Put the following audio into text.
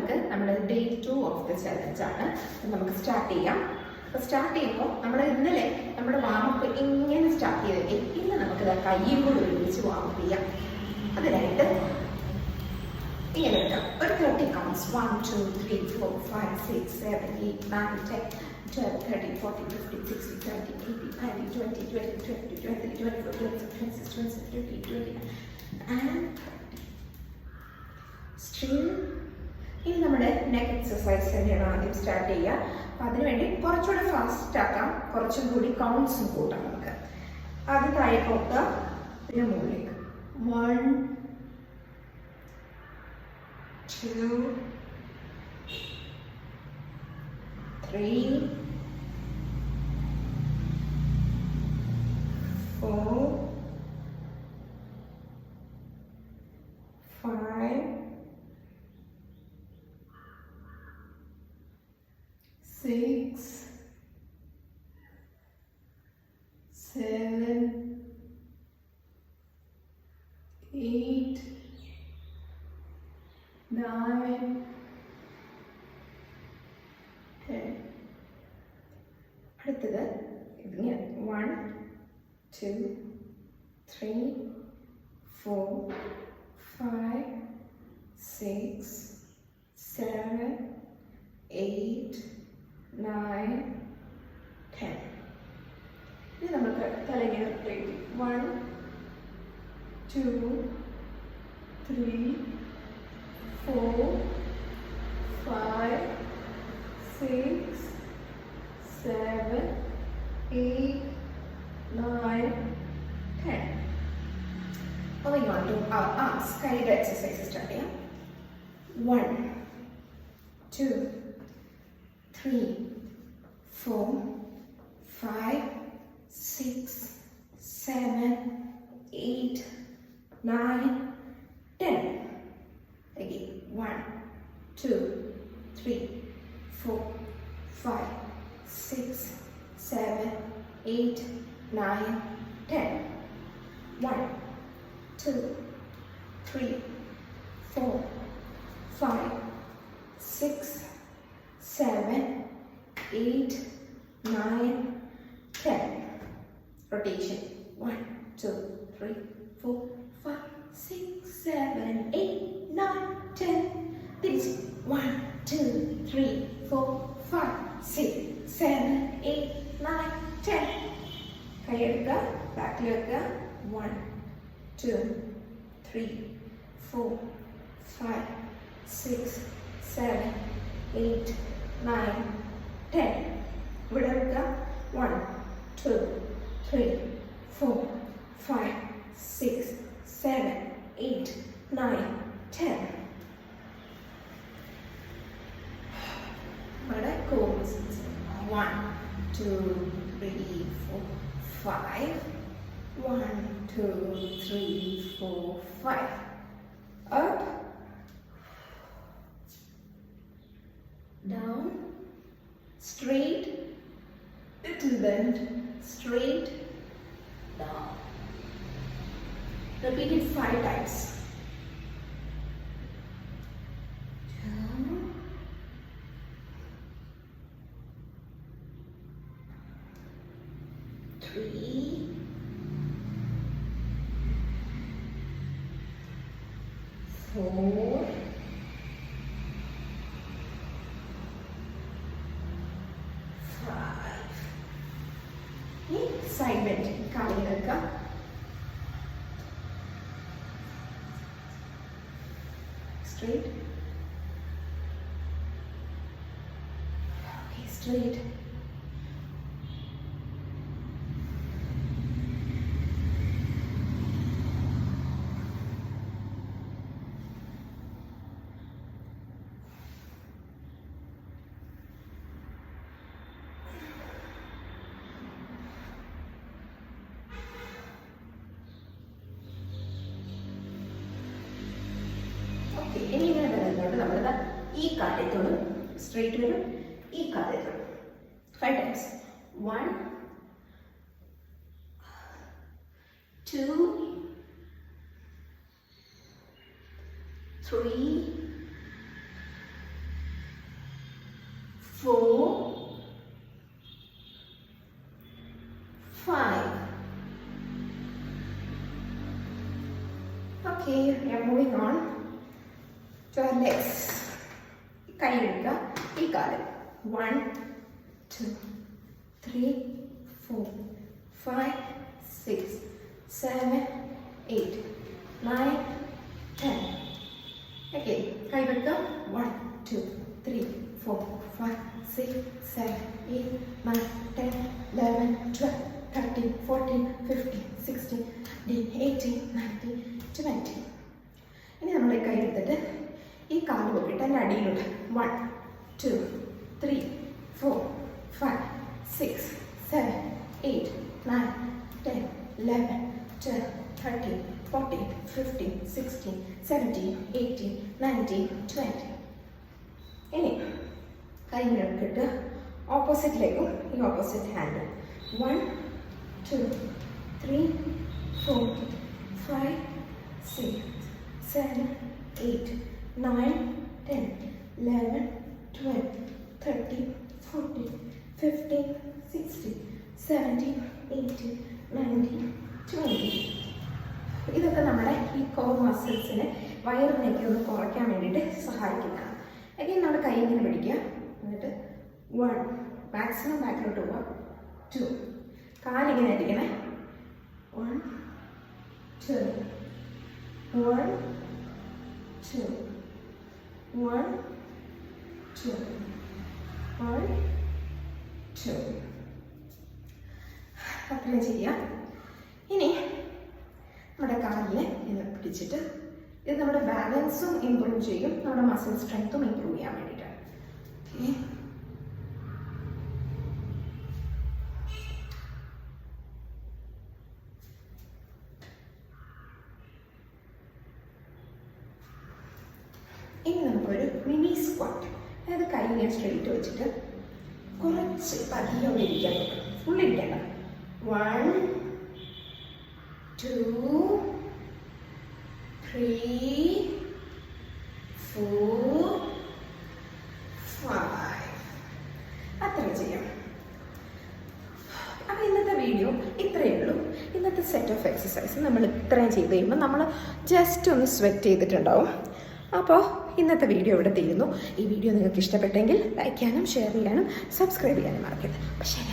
നമുക്ക് നമ്മുടെ day 2 of the challenge ആണ്. നമുക്ക് സ്റ്റാർട്ട് ചെയ്യാം. അപ്പോൾ സ്റ്റാർട്ട് ചെയ്യുമ്പോൾ നമ്മൾ ഇന്നലെ നമ്മുടെ വാമപ്പ് ഇങ്ങനെ സ്റ്റാർട്ട് ചെയ്തെങ്കിൽ ഇന്ന് നമുക്കിത് കയ്യും കൂടി ഒരുമിച്ച് വാമപ്പ് ചെയ്യാം. അതിനായിട്ട് ഇങ്ങനെ എടുക്കാം. ഒരു 30 കൗണ്ട്സ് 1 2 3 4 5 6 7 8 9 10 12 13 14 15 16 17 18 19 20 21 22 23 24 25 26 27 28 29 and സ്ട്രിങ്. ഇനി നമ്മുടെ നെക്ക് എക്സസൈസ് തന്നെയാണ് ആദ്യം സ്റ്റാർട്ട് ചെയ്യുക. അപ്പം അതിനുവേണ്ടി കുറച്ചുകൂടി ഫാസ്റ്റ് ആക്കാം, കുറച്ചും കൂടി കൗണ്ട്സും കൂട്ടാം. നമുക്ക് ആദ്യം താഴെ നോക്കുക, പിന്നെ മുകളിലേക്ക് 1 2 3 4 5 6 7 8 9 10. അടുത്തത് ഇതിങ്ങനെ 1 2 3 4 5 6 7 8 9 10. ഇനി നമുക്ക് തലയിങ്ങനെ 1 2 3 4 5 6 7 8 9 10. Moving on to our arms. കൈയുടെ എക്സസൈസ് സ്റ്റാർട്ട് ചെയ്യാം. 1 2 3 4 5 6 7 8 9 10. Again 1 2 3 4 5 6 7 8 9 10. 1 2 3 4 5 6 7 8 9 10. Rotation 1 2 3 4 5 6 7 8 9 10. This 1 2 3 4 5 6 7 8 9 10. കൈ എടുക്കുക, ബാക്കിൽ വെക്കുക. 1 2 3 4 5 6 7 8 9 10. ഇവിടെ വെക്കുക. 1 2 3 4 5 6 7 8 9 10. ഇവിടെ course 1 2 3 4 5 1 2 3 4 5. Up, down, straight, little bend, straight, down. Repeat it 5 times. Down, 3 4 5. Side bend. കാലിൽ വെക്കുക. Straight. Okay, straight. ഇനി ഇങ്ങനെ വരുന്നതുകൊണ്ട് നമ്മളിത് ഈ കാലത്തോടും സ്ട്രെയിറ്റ് വരും, ഈ കാലത്തോടും 5 times. 1 2 3 4, 5. Okay, we are moving on to our legs. കൈ എടുക്കുക, ഈ കാല് 1, 2, 3, 4, 5, 6, 7, 8, 9, 10. Okay, കൈ എടുക്കുക 1, 2, 3, 4, 5, 6, 7, 8, 9, 10, 11, 12, 13, 14, 15, 16, 18, 19, 20. ഇനി നമ്മൾ ഈ കൈ എടുത്തിട്ട് ഈ കാല് പൊക്കിയിട്ട് അതിൻ്റെ അടിയിലോട്ട് 1, 2, 3, 4, 5, 6, 7, 8, 9, 10, 11, 12, 13, 14, 15, 16, 17, 18, 19, 20. ഇനി കൈ ഇട്ട് ഓപ്പോസിറ്റിലേക്കും ഈ ഓപ്പോസിറ്റ് ഹാൻഡ് 1, 2, 3, 4, 5, 6, 7, 8, 9, 10, 11, 12, 13, 14, 15, 16, 17, 18, 19, 20. ഇതൊക്കെ നമ്മുടെ ഈ കോർ മസിൽസിനെ വയറിനൊക്കെ ഒന്ന് കുറയ്ക്കാൻ വേണ്ടിയിട്ട് സഹായിക്കുന്നതാണ്. again നമ്മുടെ കൈ ഇങ്ങനെ പിടിക്കുക, എന്നിട്ട് 1 മാക്സിമം ബാക്കിലോട്ട് പോവുക, 2 കാലിങ്ങനെ അടിക്കണേ, 1, 2, 1, 2, 1, 2, 1, 2. അത്രയും ചെയ്യാം. ഇനി നമ്മുടെ കാലിനെ ഇങ്ങനെ പിടിച്ചിട്ട് ഇത് നമ്മുടെ ബാലൻസും ഇമ്പ്രൂവ് ചെയ്യും, നമ്മുടെ മസിൽ സ്ട്രെങ്ത്തും ഇമ്പ്രൂവ് ചെയ്യാൻ വേണ്ടിയിട്ടാണ്. ഓക്കെ, ഇനി നമുക്കൊരു മിനി സ്ക്വാട്ട്, അതായത് കൈ ഇങ്ങനെ സ്ട്രെയിറ്റ് വെച്ചിട്ട് കുറച്ച് പതിയെ അവിടെ ഇരിക്കാൻ പറ്റും, ഫുള്ളിരിക്കേണ്ട. 1, 2, 3, 4, 5. അത്ര ചെയ്യാം. അപ്പോൾ ഇന്നത്തെ വീഡിയോ ഇത്രയേ ഉള്ളൂ. ഇന്നത്തെ സെറ്റ് ഓഫ് എക്സസൈസ് നമ്മൾ ഇത്രയും ചെയ്ത് കഴിയുമ്പോൾ നമ്മൾ ജസ്റ്റ് ഒന്ന് സ്വെറ്റ് ചെയ്തിട്ടുണ്ടാവും. അപ്പോൾ ഇന്നത്തെ വീഡിയോ ഇവിടെ തീരുന്നു. ഈ വീഡിയോ നിങ്ങൾക്ക് ഇഷ്ടപ്പെട്ടെങ്കിൽ ലൈക്ക് ചെയ്യാനും ഷെയർ ചെയ്യാനും സബ്സ്ക്രൈബ് ചെയ്യാനും മറക്കരുത്. അപ്പോൾ ശരി.